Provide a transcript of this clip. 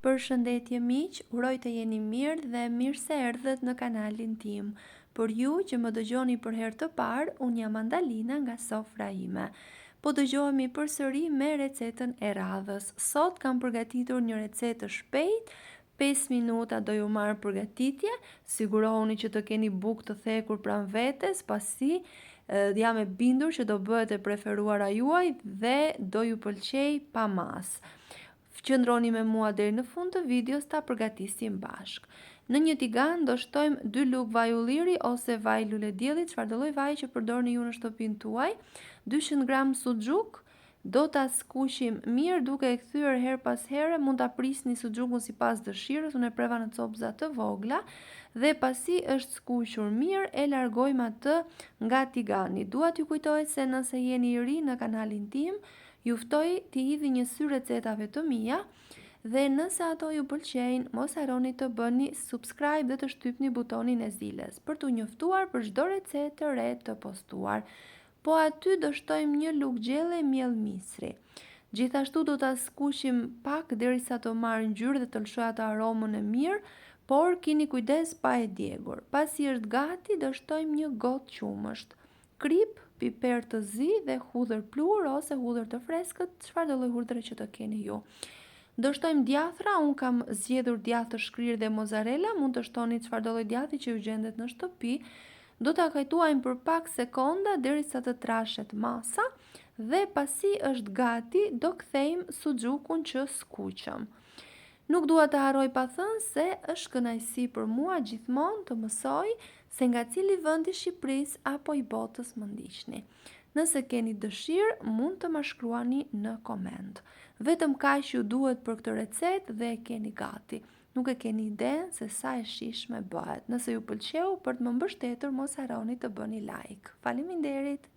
Përshëndetje miq, uroj të jeni mirë dhe mirë se erdhët në kanalin tim. Për ju që më dëgjoni për herë të parë, unë jam Andalina nga sofra ime. Po dëgjohemi përsëri me recetën e radhës. Sot kam përgatitur një recetë shpejt, 5 minuta do ju marrë përgatitje, sigurohuni që të keni bukë të thekur pranë vetes, pasi jam e bindur që do bëhet e preferuara juaj dhe do ju pëlqej pa mas. Qëndroni me mua deri në fund të videos ta përgatisim bashk. Në një tigan do shtojmë 2 lugë vaj ulliri ose vaj lule dielli, çfarë do lloj vaji që përdorni ju në shtëpinë tuaj, 200 gram suxhuk. Do ta skuqim mirë duke e kthyer her pas here, mund ta prisni suxhukun sipas dëshirës, unë e preva në copëza të vogla dhe pasi është skuqur mirë e largojmë atë nga tigani. Dua t'ju kujtoj se nëse jeni i ri në kanalin tim, ju ftoj t'i hidhi një sy recetave të mia dhe nëse ato ju pëlqejnë, mos harroni të bëni subscribe dhe të shtypni butonin e zilës për t'u njoftuar për çdo recetë të re të postuar. Po aty do shtojmë një lugë gjelle miell misri. Gjithashtu do ta skuqim pak derisa të marrë ngjyrë dhe të lëshoj atë aromën e mirë, por keni kujdes pa e djegur. Pasi është gati, do shtojmë një gotë qumësht, krip, piper të zi dhe hudhër plur ose hudhër të freskët, çfarë do lloj hudhre që të keni ju. Do shtojmë djathra, unë kam zgjedhur djathë të shkrirë dhe mozzarella, mund të shtoni çfarë do lloj djathi që ju gjendet në shtëpi. Do ta kajtuajmë për pak sekonda derisa të trashet masa dhe pasi është gati, do kthejmë suxhukun që skuqëm. Nuk dua të harroj pa thënë se është kënaqësi për mua gjithmonë të mësoj se nga cili vend i Shqipërisë apo i botës më ndiqni. Nëse keni dëshirë, mund të më shkruani në koment. Vetëm kaq ju duhet për këtë recetë dhe e keni gati. Nuk e keni iden se sa e shijshme bëhet. Nëse ju pëlqeu, për të më mbështetur, mos harroni të bëni like. Faleminderit!